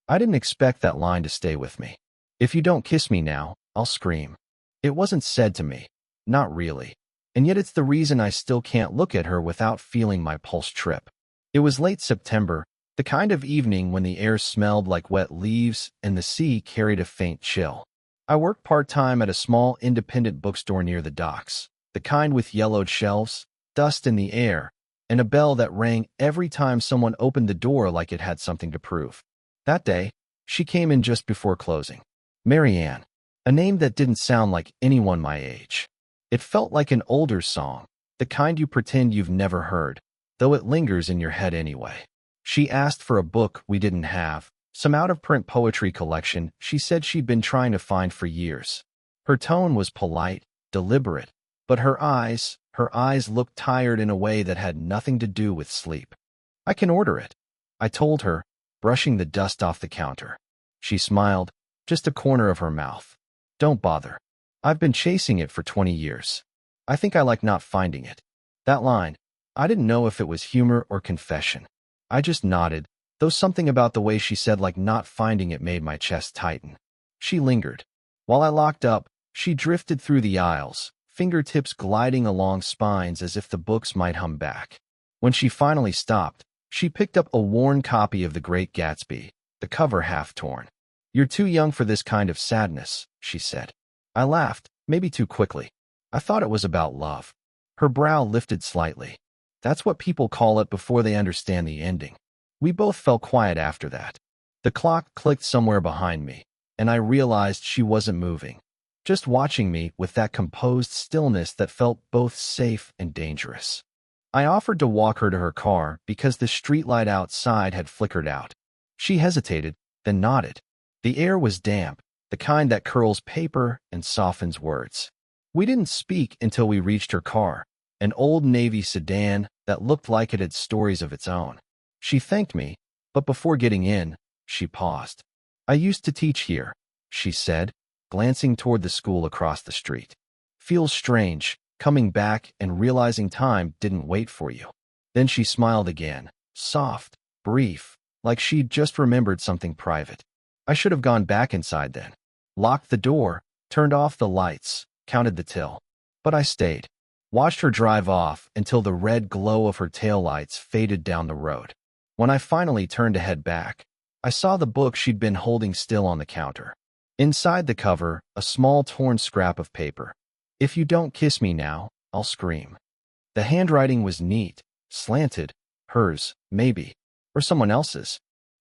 I didn't expect that line to stay with me. If you don't kiss me now, I'll scream. It wasn't said to me. Not really. And yet it's the reason I still can't look at her without feeling my pulse trip. It was late September, the kind of evening when the air smelled like wet leaves and the sea carried a faint chill. I worked part-time at a small independent bookstore near the docks, the kind with yellowed shelves, dust in the air, and a bell that rang every time someone opened the door like it had something to prove. That day, she came in just before closing. Marianne, a name that didn't sound like anyone my age. It felt like an older song, the kind you pretend you've never heard, though it lingers in your head anyway. She asked for a book we didn't have, some out-of-print poetry collection she said she'd been trying to find for years. Her tone was polite, deliberate, but her eyes looked tired in a way that had nothing to do with sleep. I can order it, I told her, brushing the dust off the counter. She smiled, just a corner of her mouth. Don't bother. I've been chasing it for 20 years. I think I like not finding it. That line, I didn't know if it was humor or confession. I just nodded, though something about the way she said like not finding it made my chest tighten. She lingered. While I locked up, she drifted through the aisles, fingertips gliding along spines as if the books might hum back. When she finally stopped, she picked up a worn copy of The Great Gatsby, the cover half torn. You're too young for this kind of sadness, she said. I laughed, maybe too quickly. I thought it was about love. Her brow lifted slightly. That's what people call it before they understand the ending. We both fell quiet after that. The clock clicked somewhere behind me, and I realized she wasn't moving, just watching me with that composed stillness that felt both safe and dangerous. I offered to walk her to her car because the streetlight outside had flickered out. She hesitated, then nodded. The air was damp, the kind that curls paper and softens words. We didn't speak until we reached her car, an old Navy sedan that looked like it had stories of its own. She thanked me, but before getting in, she paused. I used to teach here, she said, glancing toward the school across the street. Feels strange, coming back and realizing time didn't wait for you. Then she smiled again, soft, brief, like she'd just remembered something private. I should have gone back inside then. Locked the door, turned off the lights, counted the till. But I stayed. Watched her drive off until the red glow of her taillights faded down the road. When I finally turned to head back, I saw the book she'd been holding still on the counter. Inside the cover, a small torn scrap of paper. If you don't kiss me now, I'll scream. The handwriting was neat, slanted, hers, maybe, or someone else's.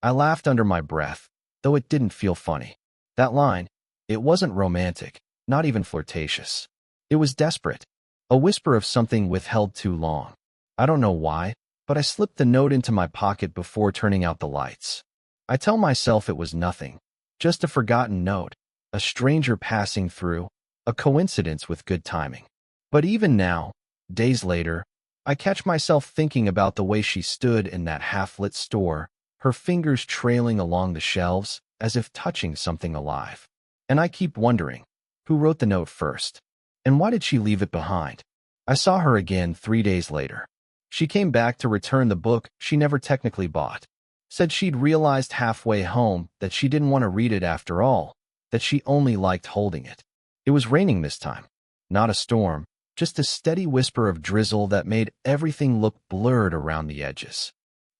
I laughed under my breath, though it didn't feel funny. That line, it wasn't romantic, not even flirtatious. It was desperate, a whisper of something withheld too long. I don't know why, but I slipped the note into my pocket before turning out the lights. I tell myself it was nothing, just a forgotten note, a stranger passing through, a coincidence with good timing. But even now, days later, I catch myself thinking about the way she stood in that half-lit store, her fingers trailing along the shelves as if touching something alive. And I keep wondering, who wrote the note first? And why did she leave it behind? I saw her again 3 days later. She came back to return the book she never technically bought. Said she'd realized halfway home that she didn't want to read it after all, that she only liked holding it. It was raining this time. Not a storm, just a steady whisper of drizzle that made everything look blurred around the edges.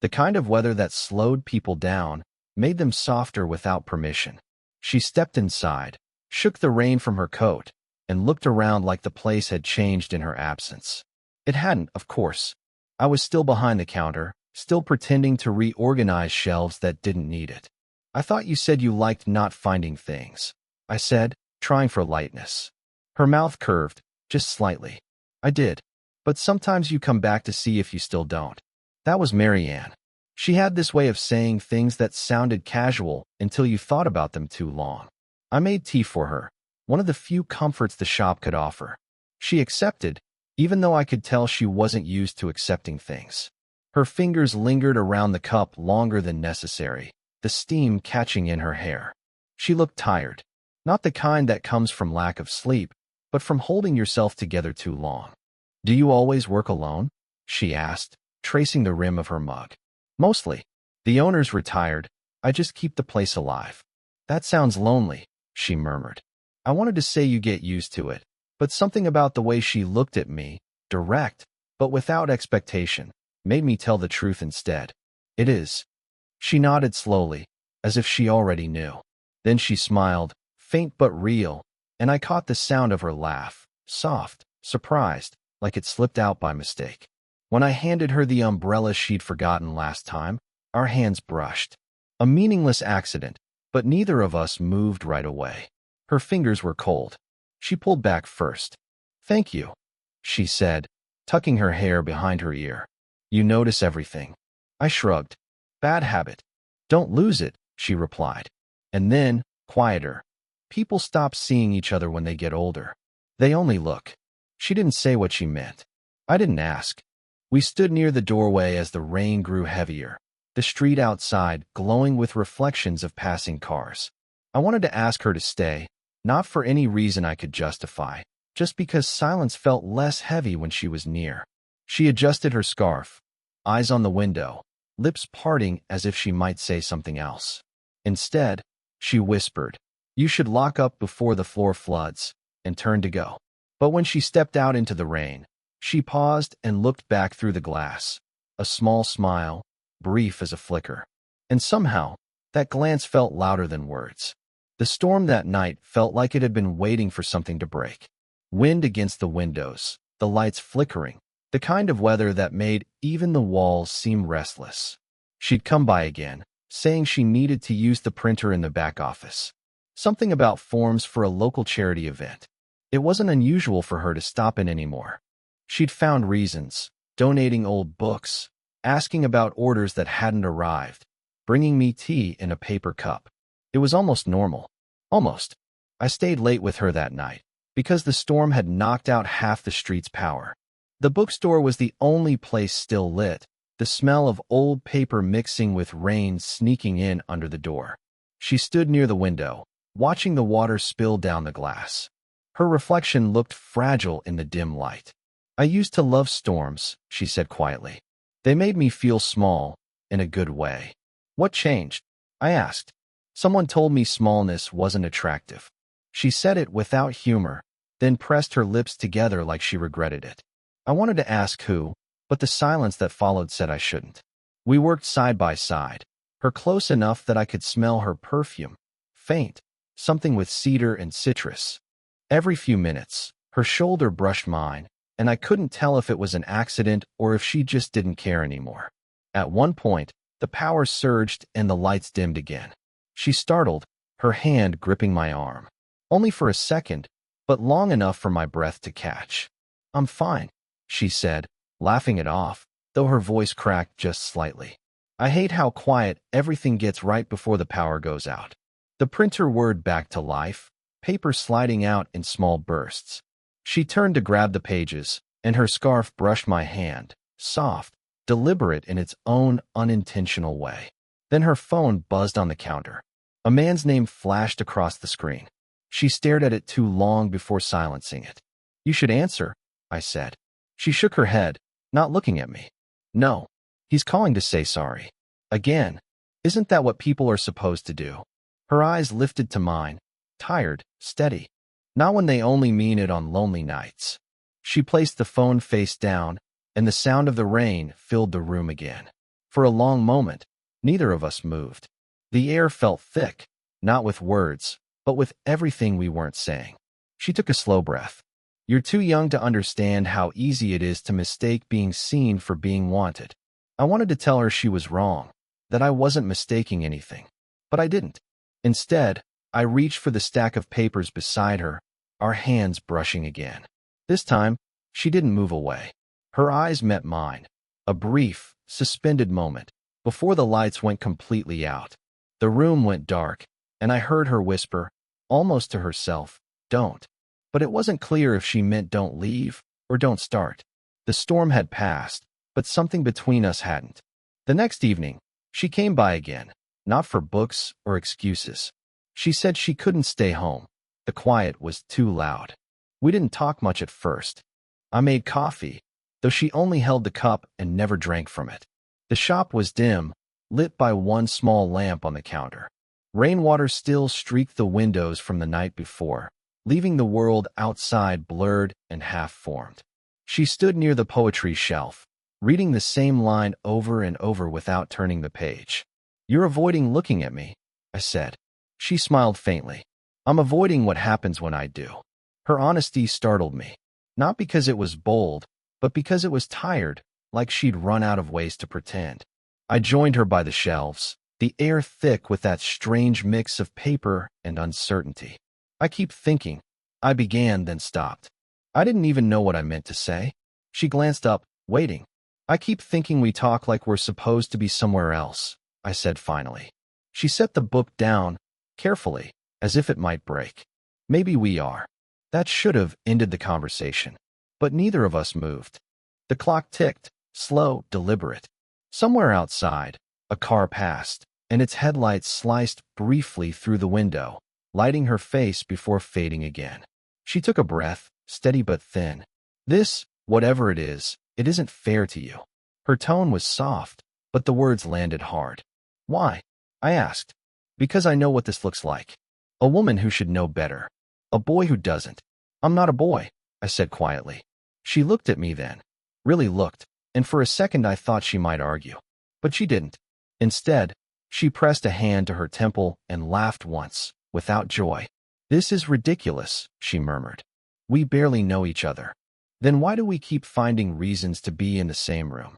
The kind of weather that slowed people down, made them softer without permission. She stepped inside, shook the rain from her coat, and looked around like the place had changed in her absence. It hadn't, of course. I was still behind the counter, still pretending to reorganize shelves that didn't need it. I thought you said you liked not finding things, I said, trying for lightness. Her mouth curved, just slightly. I did. But sometimes you come back to see if you still don't. That was Marianne. She had this way of saying things that sounded casual until you thought about them too long. I made tea for her, one of the few comforts the shop could offer. She accepted, even though I could tell she wasn't used to accepting things. Her fingers lingered around the cup longer than necessary, the steam catching in her hair. She looked tired, not the kind that comes from lack of sleep, but from holding yourself together too long. Do you always work alone? She asked, tracing the rim of her mug. Mostly. The owner's retired, I just keep the place alive. That sounds lonely, she murmured. I wanted to say you get used to it, but something about the way she looked at me, direct, but without expectation, made me tell the truth instead. It is. She nodded slowly, as if she already knew. Then she smiled, faint but real, and I caught the sound of her laugh, soft, surprised, like it slipped out by mistake. When I handed her the umbrella she'd forgotten last time, our hands brushed. A meaningless accident, but neither of us moved right away. Her fingers were cold. She pulled back first. Thank you, she said, tucking her hair behind her ear. You notice everything. I shrugged. Bad habit. Don't lose it, she replied. And then, quieter. People stop seeing each other when they get older. They only look. She didn't say what she meant. I didn't ask. We stood near the doorway as the rain grew heavier, the street outside glowing with reflections of passing cars. I wanted to ask her to stay, not for any reason I could justify, just because silence felt less heavy when she was near. She adjusted her scarf, eyes on the window, lips parting as if she might say something else. Instead, she whispered, "You should lock up before the floor floods," and turned to go. But when she stepped out into the rain, she paused and looked back through the glass, a small smile, brief as a flicker. And somehow, that glance felt louder than words. The storm that night felt like it had been waiting for something to break. Wind against the windows, the lights flickering, the kind of weather that made even the walls seem restless. She'd come by again, saying she needed to use the printer in the back office. Something about forms for a local charity event. It wasn't unusual for her to stop in anymore. She'd found reasons, donating old books, asking about orders that hadn't arrived, bringing me tea in a paper cup. It was almost normal. Almost. I stayed late with her that night, because the storm had knocked out half the street's power. The bookstore was the only place still lit, the smell of old paper mixing with rain sneaking in under the door. She stood near the window, watching the water spill down the glass. Her reflection looked fragile in the dim light. I used to love storms, she said quietly. They made me feel small, in a good way. What changed? I asked. Someone told me smallness wasn't attractive. She said it without humor, then pressed her lips together like she regretted it. I wanted to ask who, but the silence that followed said I shouldn't. We worked side by side, her close enough that I could smell her perfume, faint, something with cedar and citrus. Every few minutes, her shoulder brushed mine, and I couldn't tell if it was an accident or if she just didn't care anymore. At one point, the power surged and the lights dimmed again. She startled, her hand gripping my arm. Only for a second, but long enough for my breath to catch. I'm fine, she said, laughing it off, though her voice cracked just slightly. I hate how quiet everything gets right before the power goes out. The printer whirred back to life, paper sliding out in small bursts. She turned to grab the pages, and her scarf brushed my hand, soft, deliberate in its own unintentional way. Then her phone buzzed on the counter. A man's name flashed across the screen. She stared at it too long before silencing it. You should answer, I said. She shook her head, not looking at me. No, he's calling to say sorry. Again. Isn't that what people are supposed to do? Her eyes lifted to mine, tired, steady. Not when they only mean it on lonely nights. She placed the phone face down, and the sound of the rain filled the room again. For a long moment, neither of us moved. The air felt thick, not with words, but with everything we weren't saying. She took a slow breath. You're too young to understand how easy it is to mistake being seen for being wanted. I wanted to tell her she was wrong, that I wasn't mistaking anything. But I didn't. Instead, I reached for the stack of papers beside her, our hands brushing again. This time, she didn't move away. Her eyes met mine, a brief, suspended moment, before the lights went completely out. The room went dark, and I heard her whisper, almost to herself, "Don't." But it wasn't clear if she meant don't leave or don't start. The storm had passed, but something between us hadn't. The next evening, she came by again, not for books or excuses. She said she couldn't stay home. The quiet was too loud. We didn't talk much at first. I made coffee, though she only held the cup and never drank from it. The shop was dim, lit by one small lamp on the counter. Rainwater still streaked the windows from the night before, leaving the world outside blurred and half-formed. She stood near the poetry shelf, reading the same line over and over without turning the page. "You're avoiding looking at me," I said. She smiled faintly. "I'm avoiding what happens when I do." Her honesty startled me, not because it was bold, but because it was tired, like she'd run out of ways to pretend. I joined her by the shelves, the air thick with that strange mix of paper and uncertainty. "I keep thinking," I began, then stopped. I didn't even know what I meant to say. She glanced up, waiting. "I keep thinking we talk like we're supposed to be somewhere else," I said finally. She set the book down, carefully, as if it might break. "Maybe we are." That should have ended the conversation. But neither of us moved. The clock ticked, slow, deliberate. Somewhere outside, a car passed, and its headlights sliced briefly through the window, lighting her face before fading again. She took a breath, steady but thin. "This, whatever it isn't fair to you." Her tone was soft, but the words landed hard. "Why?" I asked. "Because I know what this looks like. A woman who should know better. A boy who doesn't." "I'm not a boy," I said quietly. She looked at me then. Really looked, and for a second I thought she might argue. But she didn't. Instead, she pressed a hand to her temple and laughed once, without joy. "This is ridiculous," she murmured. "We barely know each other. Then why do we keep finding reasons to be in the same room?"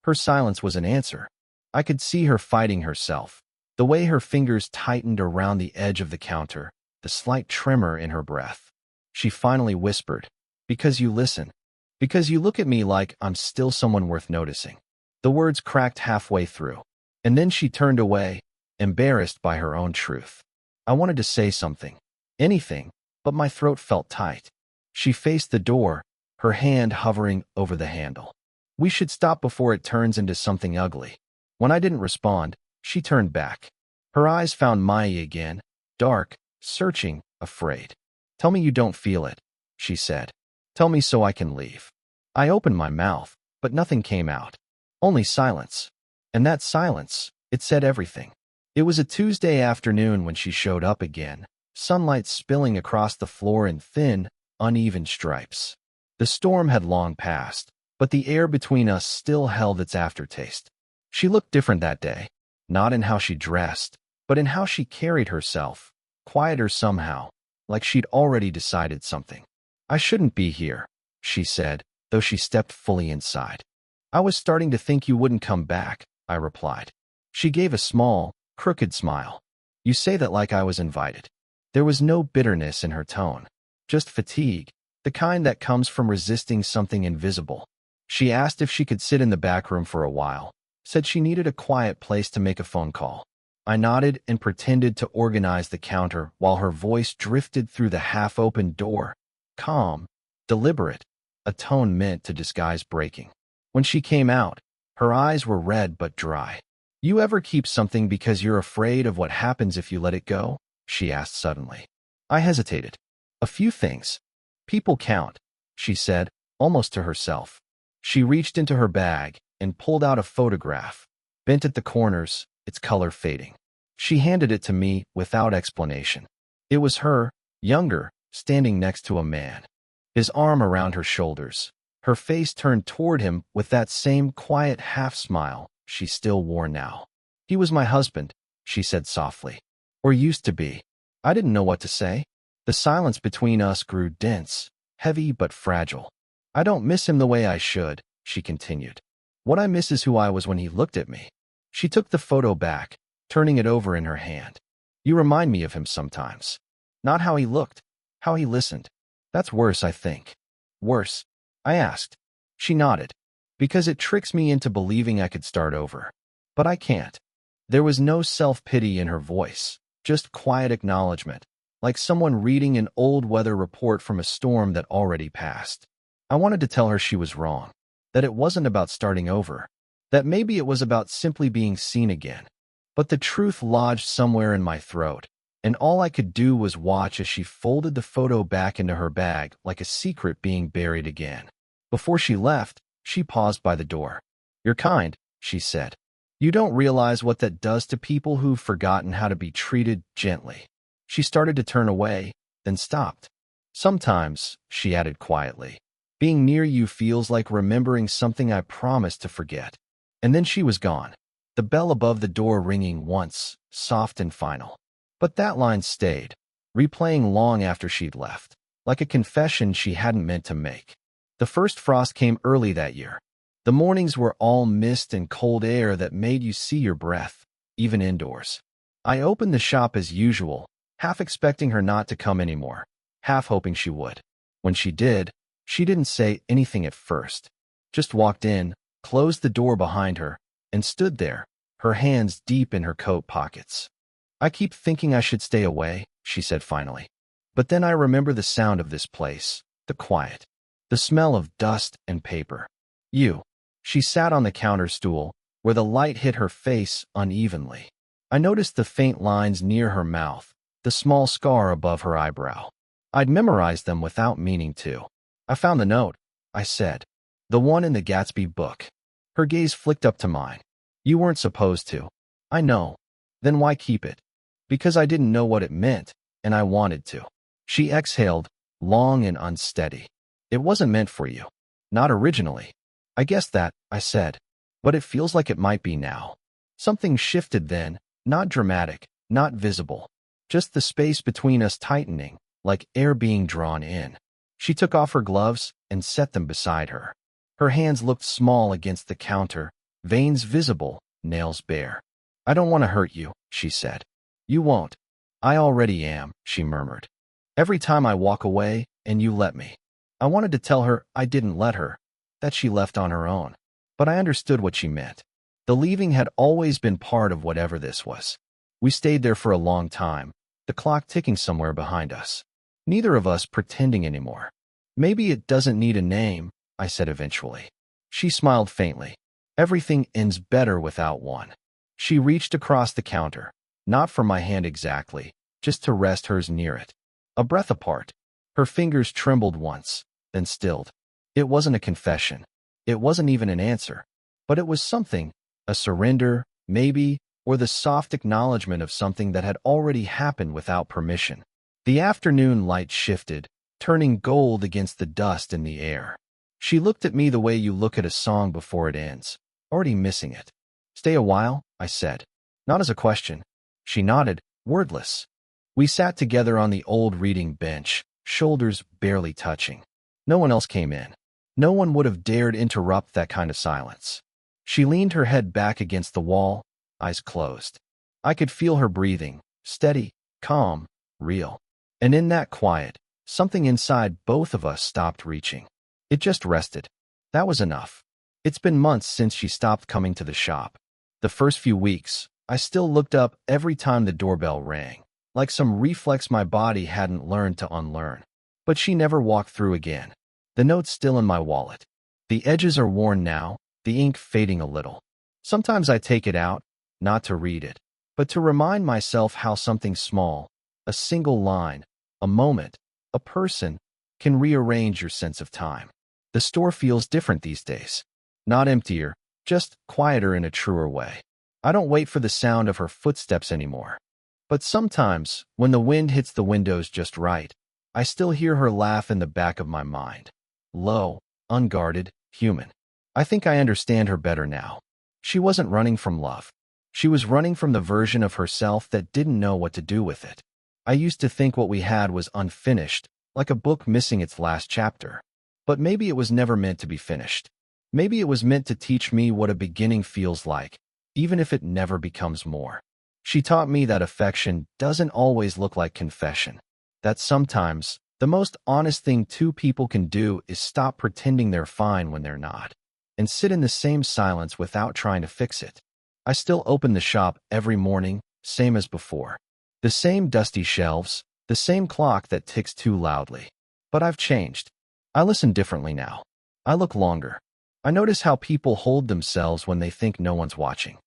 Her silence was an answer. I could see her fighting herself, the way her fingers tightened around the edge of the counter, the slight tremor in her breath. She finally whispered, "Because you listen. Because you look at me like I'm still someone worth noticing." The words cracked halfway through, and then she turned away, embarrassed by her own truth. I wanted to say something, anything, but my throat felt tight. She faced the door, her hand hovering over the handle. "We should stop before it turns into something ugly." When I didn't respond, she turned back. Her eyes found mine again, dark, searching, afraid. "Tell me you don't feel it," she said. "Tell me so I can leave." I opened my mouth, but nothing came out. Only silence. And that silence, it said everything. It was a Tuesday afternoon when she showed up again, sunlight spilling across the floor in thin, uneven stripes. The storm had long passed, but the air between us still held its aftertaste. She looked different that day, not in how she dressed, but in how she carried herself, quieter somehow, like she'd already decided something. "I shouldn't be here," she said, though she stepped fully inside. "I was starting to think you wouldn't come back," I replied. She gave a small, crooked smile. "You say that like I was invited." There was no bitterness in her tone, just fatigue, the kind that comes from resisting something invisible. She asked if she could sit in the back room for a while, said she needed a quiet place to make a phone call. I nodded and pretended to organize the counter while her voice drifted through the half-opened door, calm, deliberate, a tone meant to disguise breaking. When she came out, her eyes were red but dry. "You ever keep something because you're afraid of what happens if you let it go?" she asked suddenly. I hesitated. "A few things. People count," she said, almost to herself. She reached into her bag and pulled out a photograph, bent at the corners, its color fading. She handed it to me without explanation. It was her, younger, standing next to a man, his arm around her shoulders, her face turned toward him with that same quiet half-smile she still wore now. "He was my husband," she said softly. "Or used to be." I didn't know what to say. The silence between us grew dense, heavy but fragile. "I don't miss him the way I should," she continued. "What I miss is who I was when he looked at me." She took the photo back, turning it over in her hand. "You remind me of him sometimes. Not how he looked, how he listened. That's worse, I think." "Worse?" I asked. She nodded. "Because it tricks me into believing I could start over. But I can't." There was no self-pity in her voice, just quiet acknowledgement, like someone reading an old weather report from a storm that already passed. I wanted to tell her she was wrong, that it wasn't about starting over, that maybe it was about simply being seen again. But the truth lodged somewhere in my throat, and all I could do was watch as she folded the photo back into her bag like a secret being buried again. Before she left, she paused by the door. "You're kind," she said. You don't realize what that does to people who've forgotten how to be treated gently. She started to turn away, then stopped. Sometimes, she added quietly, being near you feels like remembering something I promised to forget. And then she was gone. The bell above the door ringing once, soft and final. But that line stayed, replaying long after she'd left, like a confession she hadn't meant to make. The first frost came early that year. The mornings were all mist and cold air that made you see your breath, even indoors. I opened the shop as usual, half expecting her not to come anymore, half hoping she would. When she did, she didn't say anything at first. Just walked in, closed the door behind her, and stood there, her hands deep in her coat pockets. I keep thinking I should stay away, she said finally. But then I remember the sound of this place, the quiet, the smell of dust and paper. You. She sat on the counter stool, where the light hit her face unevenly. I noticed the faint lines near her mouth, the small scar above her eyebrow. I'd memorized them without meaning to. I found the note, I said. The one in the Gatsby book. Her gaze flicked up to mine. You weren't supposed to. I know. Then why keep it? Because I didn't know what it meant, and I wanted to. She exhaled, long and unsteady. It wasn't meant for you. Not originally. I guessed that, I said. But it feels like it might be now. Something shifted then, not dramatic, not visible. Just the space between us tightening, like air being drawn in. She took off her gloves and set them beside her. Her hands looked small against the counter, veins visible, nails bare. I don't want to hurt you, she said. You won't. I already am, she murmured. Every time I walk away, and you let me. I wanted to tell her I didn't let her, that she left on her own. But I understood what she meant. The leaving had always been part of whatever this was. We stayed there for a long time, the clock ticking somewhere behind us. Neither of us pretending anymore. Maybe it doesn't need a name, I said eventually. She smiled faintly. Everything ends better without one. She reached across the counter, not for my hand exactly, just to rest hers near it. A breath apart. Her fingers trembled once, then stilled. It wasn't a confession. It wasn't even an answer. But it was something, a surrender, maybe, or the soft acknowledgement of something that had already happened without permission. The afternoon light shifted, turning gold against the dust in the air. She looked at me the way you look at a song before it ends, already missing it. Stay a while, I said. Not as a question. She nodded, wordless. We sat together on the old reading bench, shoulders barely touching. No one else came in. No one would have dared interrupt that kind of silence. She leaned her head back against the wall, eyes closed. I could feel her breathing, steady, calm, real. And in that quiet, something inside both of us stopped reaching. It just rested. That was enough. It's been months since she stopped coming to the shop. The first few weeks, I still looked up every time the doorbell rang, like some reflex my body hadn't learned to unlearn. But she never walked through again. The note's still in my wallet. The edges are worn now, the ink fading a little. Sometimes I take it out, not to read it, but to remind myself how something small, a single line, a moment, a person, can rearrange your sense of time. The store feels different these days. Not emptier, just quieter in a truer way. I don't wait for the sound of her footsteps anymore. But sometimes, when the wind hits the windows just right, I still hear her laugh in the back of my mind. Low, unguarded, human. I think I understand her better now. She wasn't running from love. She was running from the version of herself that didn't know what to do with it. I used to think what we had was unfinished, like a book missing its last chapter. But maybe it was never meant to be finished. Maybe it was meant to teach me what a beginning feels like, even if it never becomes more. She taught me that affection doesn't always look like confession. That sometimes, the most honest thing two people can do is stop pretending they're fine when they're not, and sit in the same silence without trying to fix it. I still open the shop every morning, same as before. The same dusty shelves, the same clock that ticks too loudly. But I've changed. I listen differently now. I look longer. I notice how people hold themselves when they think no one's watching.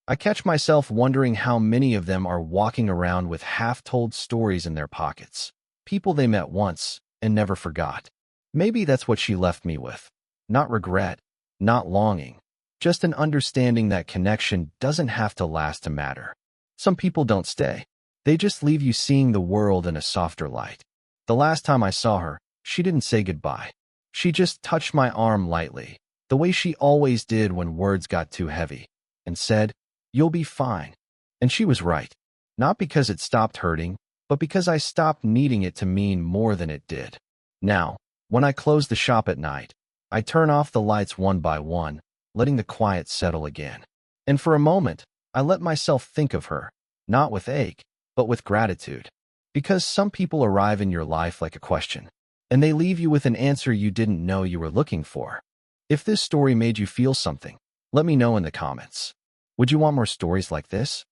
I catch myself wondering how many of them are walking around with half-told stories in their pockets. People they met once and never forgot. Maybe that's what she left me with. Not regret, not longing, Just an understanding that connection doesn't have to last to matter. Some people don't stay. They just leave you seeing the world in a softer light. The last time I saw her, she didn't say goodbye. She just touched my arm lightly, the way she always did when words got too heavy, and said, "You'll be fine." And she was right. Not because it stopped hurting, but because I stopped needing it to mean more than it did. Now, when I close the shop at night, I turn off the lights one by one, letting the quiet settle again. And for a moment, I let myself think of her, not with ache, but with gratitude. Because some people arrive in your life like a question, and they leave you with an answer you didn't know you were looking for. If this story made you feel something, let me know in the comments. Would you want more stories like this?